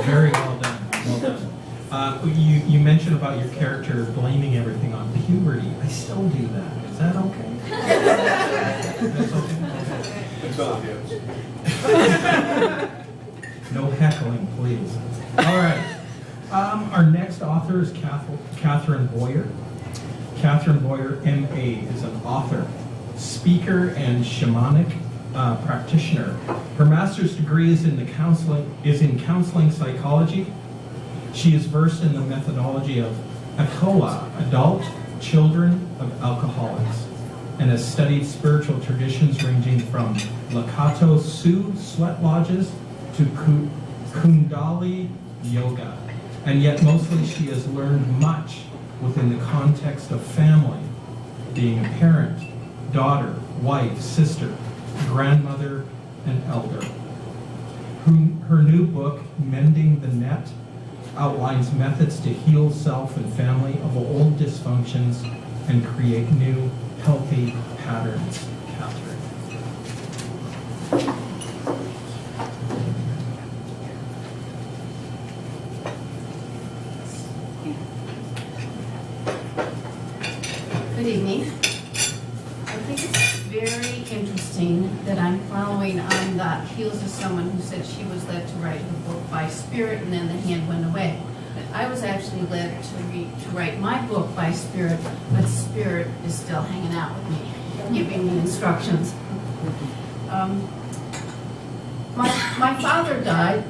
Very well done. Well done. You mentioned about your character blaming everything on puberty. I still do that. Is that okay? That's okay? Until it hits. No heckling, please. All right. Our next author is Katherine Boyer. Katherine Boyer, M.A., is an author, speaker, and shamanic practitioner. Her master's degree is in counseling psychology. She is versed in the methodology of ACOA, Adult Children of Alcoholics, and has studied spiritual traditions ranging from Lakato Sioux sweat lodges to Kundalini yoga. And yet mostly she has learned much within the context of family, being a parent, daughter, wife, sister, grandmother, and elder. Her new book, Mending the Net, outlines methods to heal self and family of old dysfunctions and create new, healthy patterns. Katherine. Good evening. I think it's very interesting that I'm following on the heels of someone who said she was led to write her book by spirit and then the hand went away. But I was actually led to write my book by spirit, but spirit is still hanging out with me, giving me instructions. My father died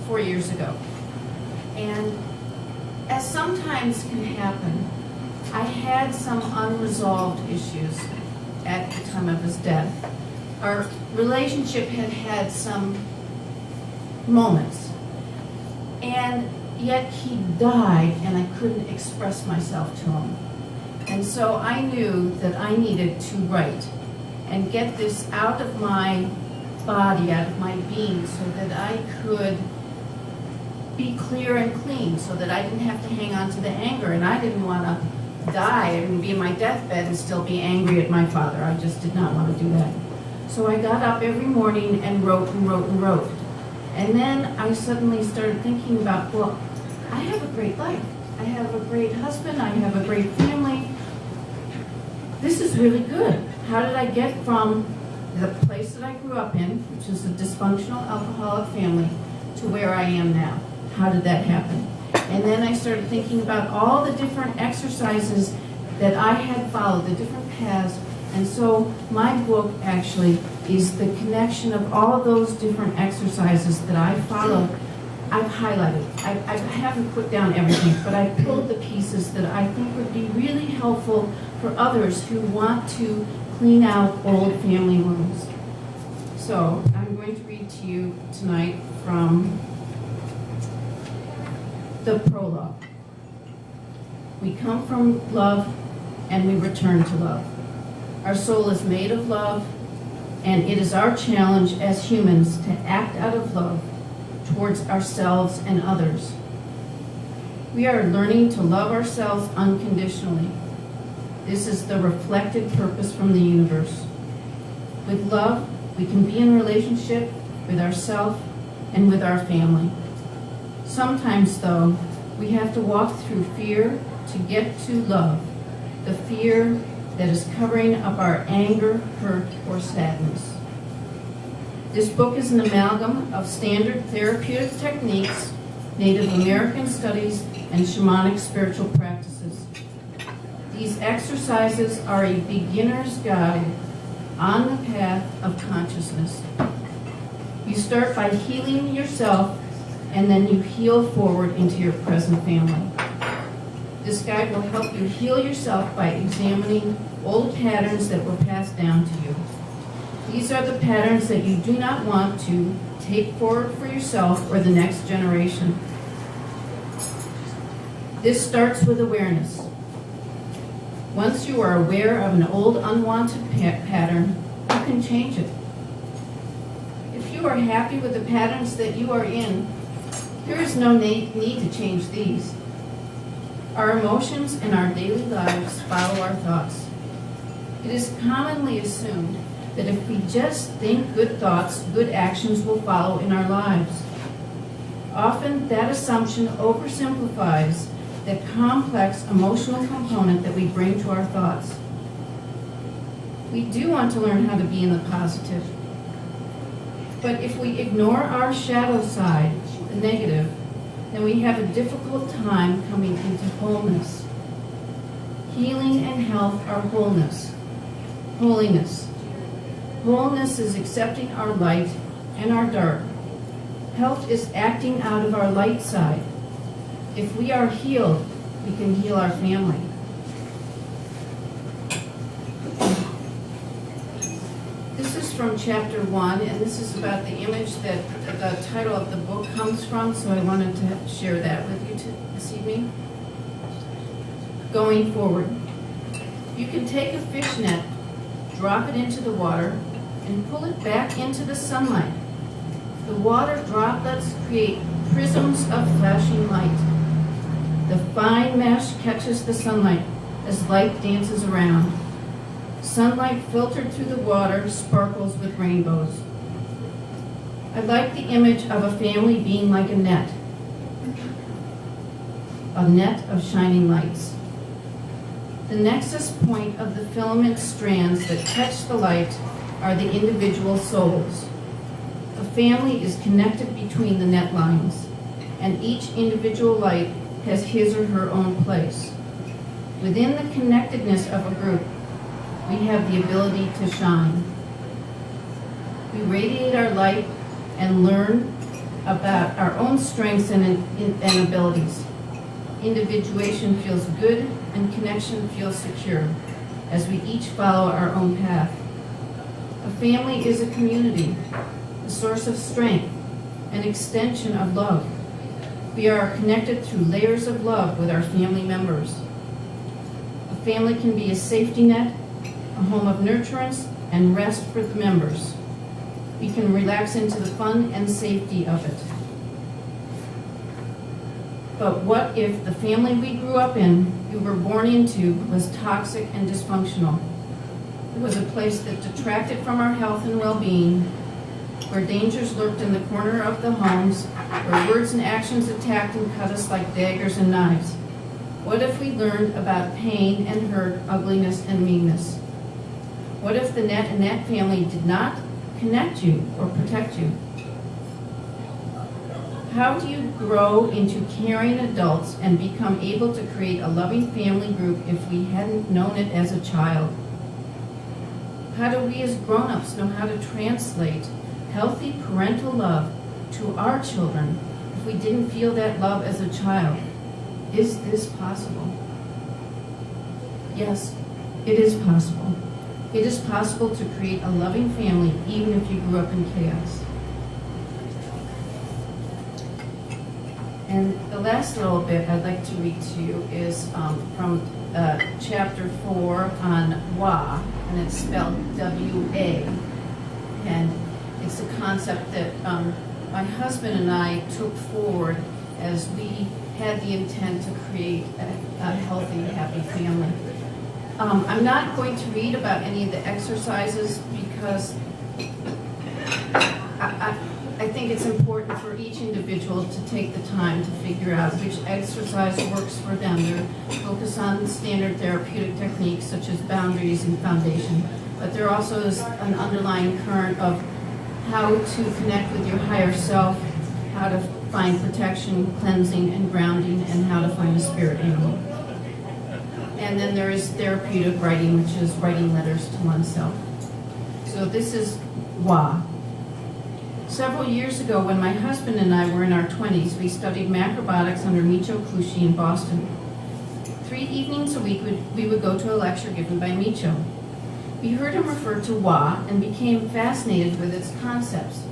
4 years ago, and as sometimes can happen, I had some unresolved issues at the time of his death. Our relationship had some moments, and yet he died and I couldn't express myself to him. And so I knew that I needed to write and get this out of my body, out of my being, so that I could be clear and clean, so that I didn't have to hang on to the anger. And I didn't want to die and be in my deathbed and still be angry at my father. I just did not want to do that. So I got up every morning and wrote and wrote and wrote. And then I suddenly started thinking about, well, I have a great life. I have a great husband. I have a great family. This is really good. How did I get from the place that I grew up in, which is a dysfunctional alcoholic family, to where I am now? How did that happen? And then I started thinking about all the different exercises that I had followed, the different paths. And so my book actually is the connection of all of those different exercises that I followed. I've highlighted. I haven't put down everything, but I pulled the pieces that I think would be really helpful for others who want to clean out old family wounds. So I'm going to read to you tonight from the prologue. We come from love and we return to love. Our soul is made of love, and it is our challenge as humans to act out of love towards ourselves and others. We are learning to love ourselves unconditionally. This is the reflected purpose from the universe. With love, we can be in relationship with ourselves and with our family. Sometimes, though, we have to walk through fear to get to love, the fear that is covering up our anger, hurt, or sadness. This book is an amalgam of standard therapeutic techniques, Native American studies, and shamanic spiritual practices. These exercises are a beginner's guide on the path of consciousness. You start by healing yourself, and then you heal forward into your present family. This guide will help you heal yourself by examining old patterns that were passed down to you. These are the patterns that you do not want to take forward for yourself or the next generation. This starts with awareness. Once you are aware of an old unwanted pattern, you can change it. If you are happy with the patterns that you are in, there is no need to change these. Our emotions and our daily lives follow our thoughts. It is commonly assumed that if we just think good thoughts, good actions will follow in our lives. Often that assumption oversimplifies the complex emotional component that we bring to our thoughts. We do want to learn how to be in the positive. But if we ignore our shadow side, the negative, then we have a difficult time coming into wholeness. Healing and health are wholeness. Holiness. Wholeness is accepting our light and our dark. Health is acting out of our light side. If we are healed, we can heal our family. This is from chapter 1, and this is about the image that the title of the book comes from, so I wanted to share that with you this evening. Going forward, you can take a fish net, drop it into the water, and pull it back into the sunlight. The water droplets create prisms of flashing light. The fine mesh catches the sunlight as light dances around. Sunlight filtered through the water sparkles with rainbows. I like the image of a family being like a net of shining lights. The nexus point of the filament strands that catch the light are the individual souls. A family is connected between the net lines, and each individual light has his or her own place. Within the connectedness of a group, we have the ability to shine. We radiate our light and learn about our own strengths and abilities. Individuation feels good and connection feels secure as we each follow our own path. A family is a community, a source of strength, an extension of love. We are connected through layers of love with our family members. A family can be a safety net, a home of nurturance and rest for the members. We can relax into the fun and safety of it. But what if the family we grew up in, we were born into, was toxic and dysfunctional? It was a place that detracted from our health and well-being, where dangers lurked in the corner of the homes, where words and actions attacked and cut us like daggers and knives. What if we learned about pain and hurt, ugliness and meanness? What if the net and net family did not connect you or protect you? How do you grow into caring adults and become able to create a loving family group if we hadn't known it as a child? How do we as grown-ups know how to translate healthy parental love to our children if we didn't feel that love as a child? Is this possible? Yes, it is possible. It is possible to create a loving family even if you grew up in chaos. And the last little bit I'd like to read to you is from chapter 4 on Wa, and it's spelled W-A. And it's a concept that my husband and I took forward as we had the intent to create a healthy, happy family. I'm not going to read about any of the exercises because I think it's important for each individual to take the time to figure out which exercise works for them. They focus on standard therapeutic techniques such as boundaries and foundation, but there also is an underlying current of how to connect with your higher self, how to find protection, cleansing, and grounding, and how to find a spirit animal. And then there is therapeutic writing, which is writing letters to oneself. So this is Wa. Several years ago, when my husband and I were in our 20s, we studied macrobiotics under Michio Kushi in Boston. 3 evenings a week, we would go to a lecture given by Michio. We heard him refer to Wa and became fascinated with its concepts.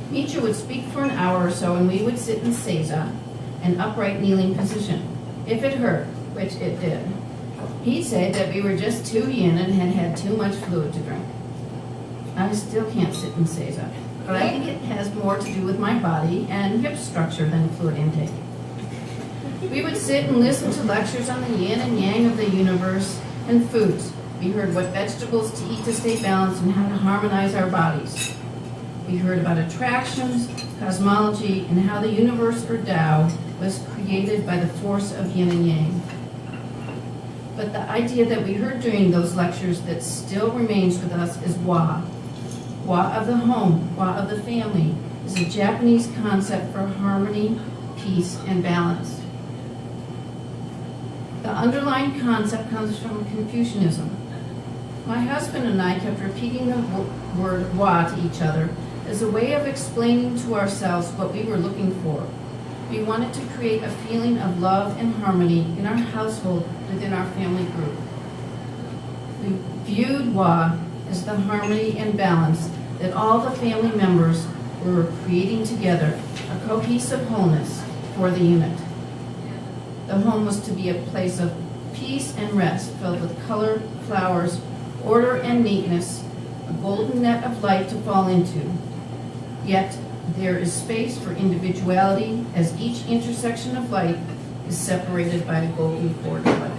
Michio would speak for an hour or so, and we would sit in seiza, an upright kneeling position. If it hurt, which it did, he'd say that we were just too yin and had had too much fluid to drink. I still can't sit in seiza, but I think it has more to do with my body and hip structure than fluid intake. We would sit and listen to lectures on the yin and yang of the universe and foods. We heard what vegetables to eat to stay balanced and how to harmonize our bodies. We heard about attractions, cosmology, and how the universe, or Tao, was created by the force of yin and yang. But the idea that we heard during those lectures that still remains with us is Wa. Wa of the home, Wa of the family, is a Japanese concept for harmony, peace, and balance. The underlying concept comes from Confucianism. My husband and I kept repeating the word Wa to each other as a way of explaining to ourselves what we were looking for. We wanted to create a feeling of love and harmony in our household within our family group. We viewed Wa as the harmony and balance that all the family members were creating together, a cohesive wholeness for the unit. The home was to be a place of peace and rest, filled with color, flowers, order and neatness, a golden net of light to fall into. Yet, there is space for individuality as each intersection of light is separated by a golden cord of light.